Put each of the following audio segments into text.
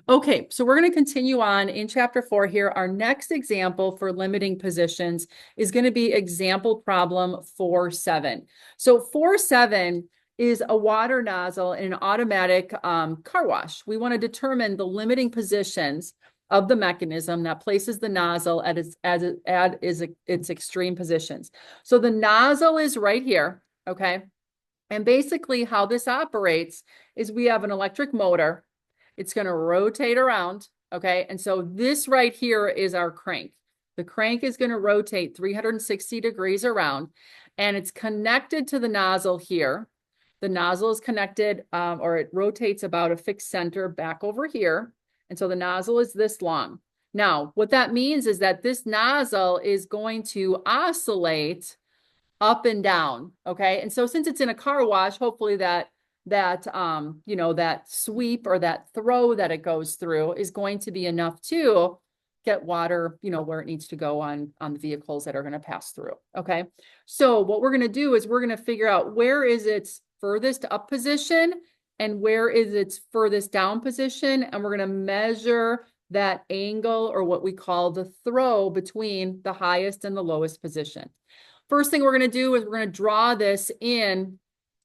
Okay, so we're going to continue on in chapter 4 here. Our next example for limiting positions is going to be example problem 4.7. So 4.7 is a water nozzle in an automatic car wash. We want to determine the limiting positions of the mechanism that places the nozzle at its extreme positions. So the nozzle is right here, okay? And basically how this operates is we have an electric motor. It's going to rotate around, okay? And so this right here is our crank. The crank is going to rotate 360 degrees around, and it's connected to the nozzle here. The nozzle is connected, or it rotates about a fixed center back over here. And so the nozzle is this long. Now, what that means is that this nozzle is going to oscillate up and down, okay? And so since it's in a car wash, hopefully that sweep or that throw that it goes through is going to be enough to get water, where it needs to go on the vehicles that are going to pass through, okay? So what we're going to do is we're going to figure out where is its furthest up position and where is its furthest down position, and we're going to measure that angle, or what we call the throw, between the highest and the lowest position. First thing we're going to do is we're going to draw this in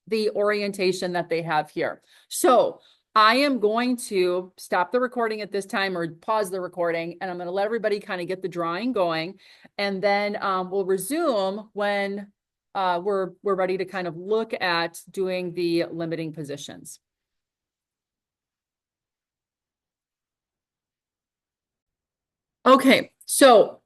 the orientation that they have here. So I am going to stop the recording at this time, or pause the recording, and I'm going to let everybody kind of get the drawing going. And then we'll resume when we're ready to kind of look at doing the limiting positions. Okay, so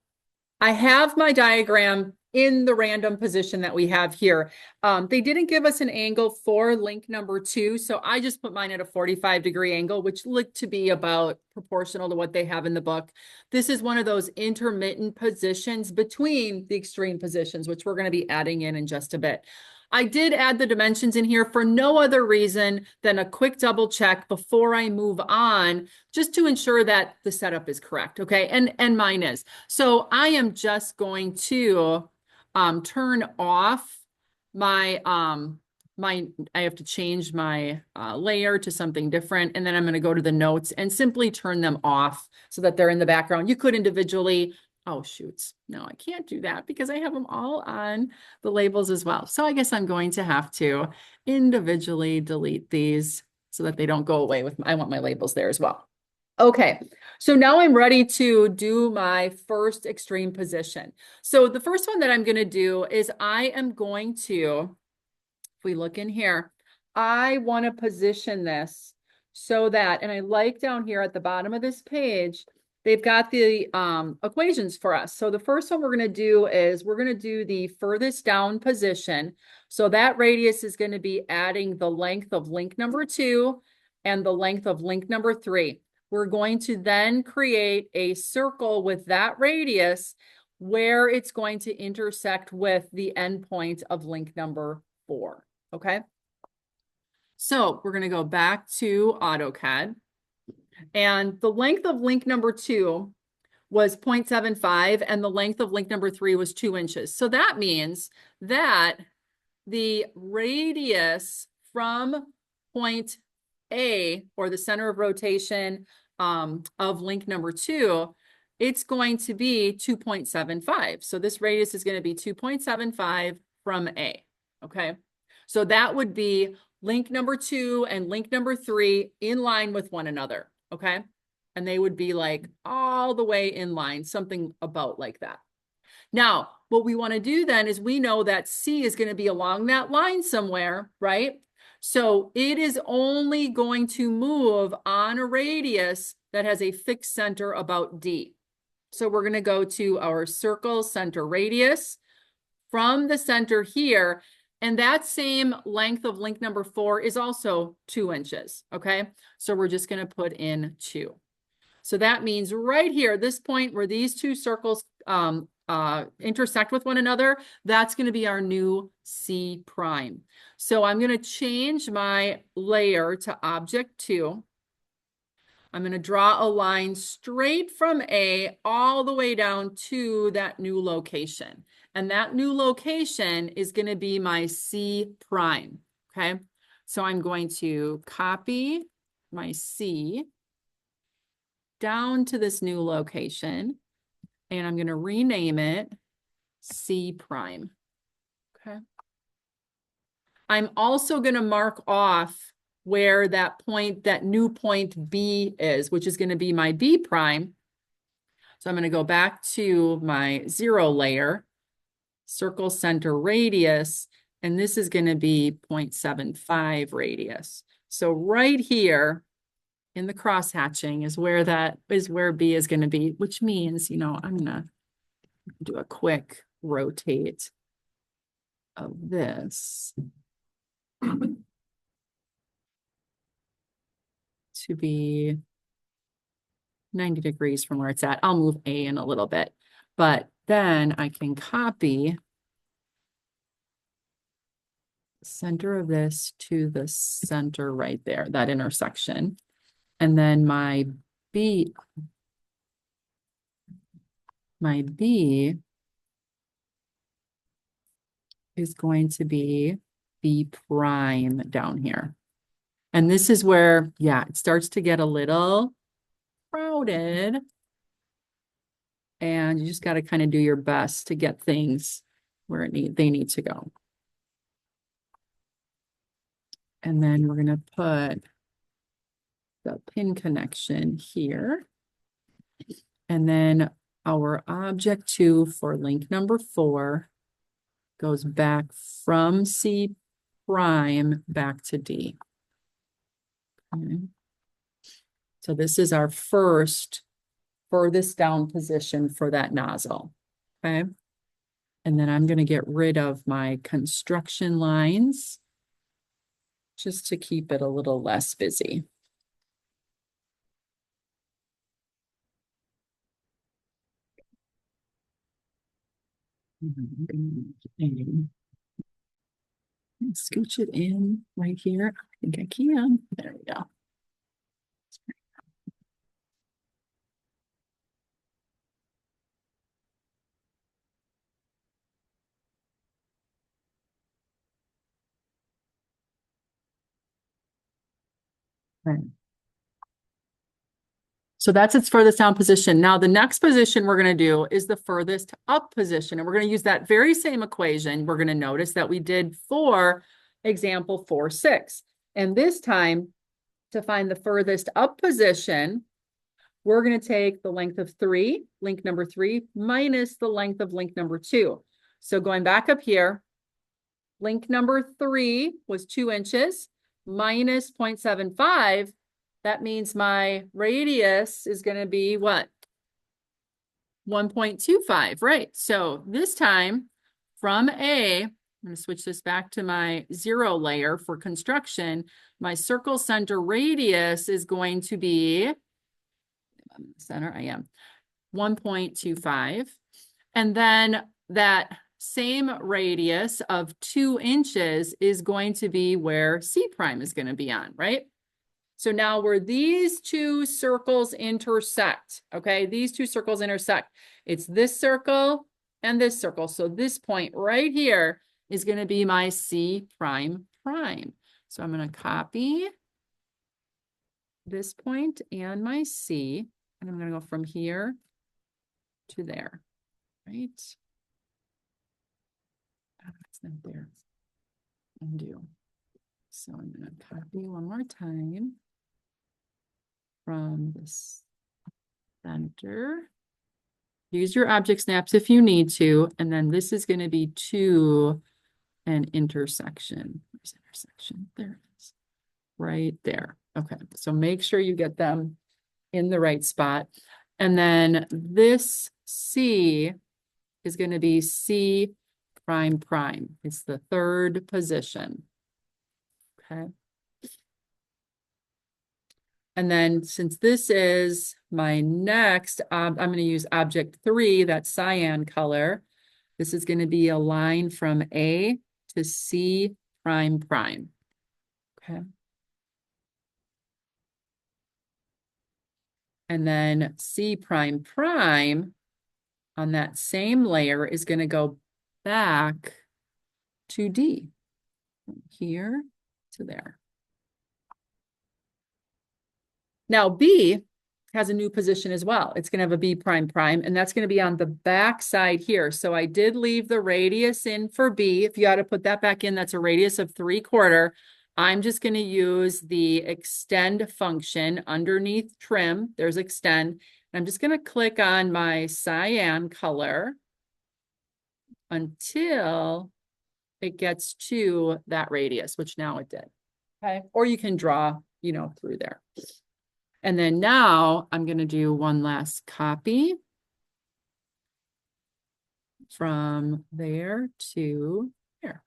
I have my diagram in the random position that we have here. They didn't give us an angle for link number 2, so I just put mine at a 45-degree angle, which looked to be about proportional to what they have in the book. This is one of those intermittent positions between the extreme positions, which we're going to be adding in just a bit. I did add the dimensions in here for no other reason than a quick double check before I move on, just to ensure that the setup is correct, okay? And mine is. So I am just going to turn off my, I have to change my layer to something different, and then I'm going to go to the notes and simply turn them off so that they're in the background. You could individually, oh shoots, no, I can't do that because I have them all on the labels as well. So I guess I'm going to have to individually delete these so that they don't go away with, I want my labels there as well. Okay, so now I'm ready to do my first extreme position. So the first one that I'm going to do is I am going to, if we look in here, I want to position this so that, and I like down here at the bottom of this page, they've got the equations for us. So the first one we're going to do is we're going to do the furthest down position. So that radius is going to be adding the length of link number 2 and the length of link number 3. We're going to then create a circle with that radius where it's going to intersect with the endpoint of link number 4, okay? So we're going to go back to AutoCAD. And the length of link number 2 was 0.75, and the length of link number 3 was 2 inches. So that means that the radius from point A, or the center of rotation of link number 2, it's going to be 2.75. So this radius is going to be 2.75 from A, okay? So that would be link number 2 and link number 3 in line with one another, okay? And they would be like all the way in line, something about like that. Now, what we want to do then is we know that C is going to be along that line somewhere, right? So it is only going to move on a radius that has a fixed center about D. So we're going to go to our circle center radius from the center here. And that same length of link number 4 is also 2 inches, okay? So we're just going to put in 2. So that means right here, this point where these two circles intersect with one another, that's going to be our new C prime. So I'm going to change my layer to object 2. I'm going to draw a line straight from A all the way down to that new location. And that new location is going to be my C prime, okay? So I'm going to copy my C. down to this new location, and I'm going to rename it C prime. Okay. I'm also going to mark off where that point, that new point B is, which is going to be my B prime. So I'm going to go back to my 0 layer, circle center radius, and this is going to be 0.75 radius. So right here in the cross hatching is where B is going to be, which means, you know, I'm going to do a quick rotate of this to be 90 degrees from where it's at. I'll move A in a little bit, but then I can copy the center of this to the center right there, that intersection. And then my B is going to be B prime down here. And this is where, yeah, it starts to get a little crowded. And you just got to kind of do your best to get things where they need to go. And then we're going to put the pin connection here. And then our object 2 for link number 4 goes back from C prime back to D. Okay. So this is our furthest down position for that nozzle. Okay. And then I'm going to get rid of my construction lines just to keep it a little less busy. Scooch it in right here. I think I can. There we go. Right. So that's its furthest down position. Now the next position we're going to do is the furthest up position. And we're going to use that very same equation. We're going to notice that we did for example 4-6. And this time to find the furthest up position, we're going to take the length of 3, link number 3, minus the length of link number 2. So going back up here, link number 3 was 2 inches minus 0.75. That means my radius is going to be what? 1.25, right? So this time from A, I'm going to switch this back to my 0 layer for construction. My circle center radius is going to be, center, I am, 1.25. And then that same radius of 2 inches is going to be where C prime is going to be on, right? So now where these two circles intersect, okay, these two circles intersect, it's this circle and this circle. So this point right here is going to be my C prime prime. So I'm going to copy this point and my C, and I'm going to go from here to there, right? Oh, it's not there. Undo. So I'm going to copy one more time from this center. Use your object snaps if you need to. And then this is going to be to an intersection. Where's intersection? There it is. Right there. Okay. So make sure you get them in the right spot. And then this C is going to be C prime prime. It's the third position. Okay. And then since this is my next, I'm going to use object 3, that cyan color. This is going to be a line from A to C prime prime. Okay. And then C prime prime on that same layer is going to go back to D, from here to there. Now B has a new position as well. It's going to have a B prime prime, and that's going to be on the back side here. So I did leave the radius in for B. If you had to put that back in, that's a radius of 3/4. I'm just going to use the extend function underneath trim. There's extend. I'm just going to click on my cyan color until it gets to that radius, which now it did. Okay. Or you can draw, through there. And then now I'm going to do one last copy from there to here.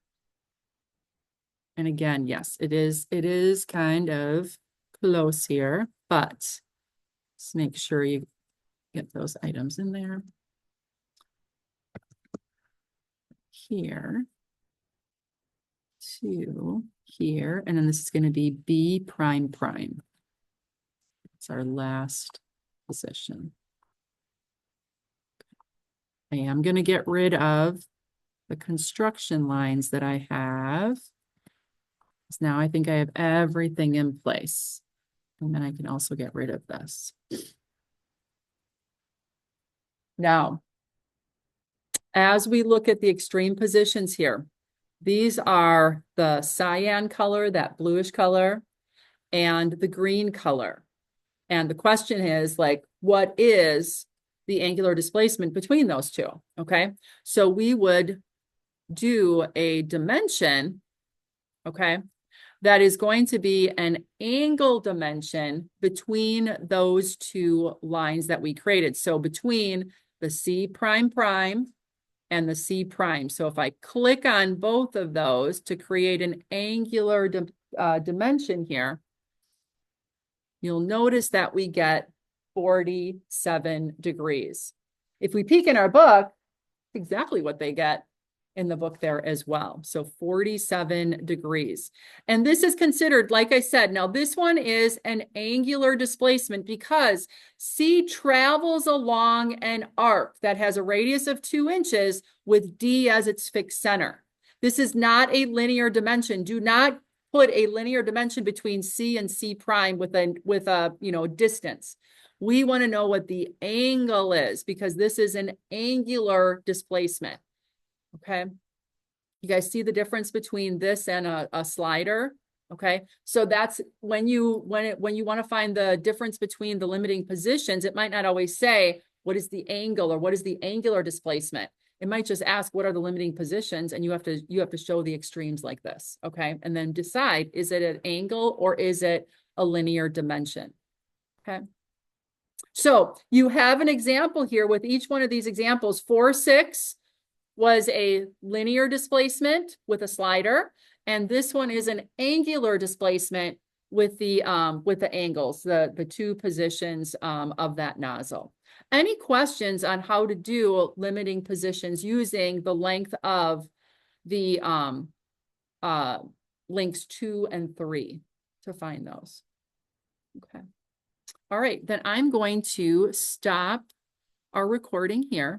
And again, yes, it is kind of close here, but just make sure you get those items in there. Here to here, and then this is going to be B prime prime. It's our last position. I am going to get rid of the construction lines that I have. So now I think I have everything in place. And then I can also get rid of this. Now, as we look at the extreme positions here, these are the cyan color, that bluish color, and the green color. And the question is, what is the angular displacement between those two? Okay, so we would do a dimension, okay, that is going to be an angle dimension between those two lines that we created. So between the C prime prime and the C prime. So if I click on both of those to create an angular dimension here, you'll notice that we get 47 degrees. If we peek in our book, exactly what they get in the book there as well. So 47 degrees. And this is considered, like I said, now this one is an angular displacement because C travels along an arc that has a radius of 2 inches with D as its fixed center. This is not a linear dimension. Do not put a linear dimension between C and C prime with a distance. We want to know what the angle is because this is an angular displacement. Okay. You guys see the difference between this and a slider? Okay. So that's when you want to find the difference between the limiting positions, it might not always say what is the angle or what is the angular displacement. It might just ask what are the limiting positions, and you have to show the extremes like this. Okay. And then decide, is it an angle or is it a linear dimension? Okay. So you have an example here with each one of these examples. 4, 6 was a linear displacement with a slider, and this one is an angular displacement with the angles, the two positions of that nozzle. Any questions on how to do limiting positions using the length of the links 2 and 3 to find those? Okay. All right, then I'm going to stop our recording here.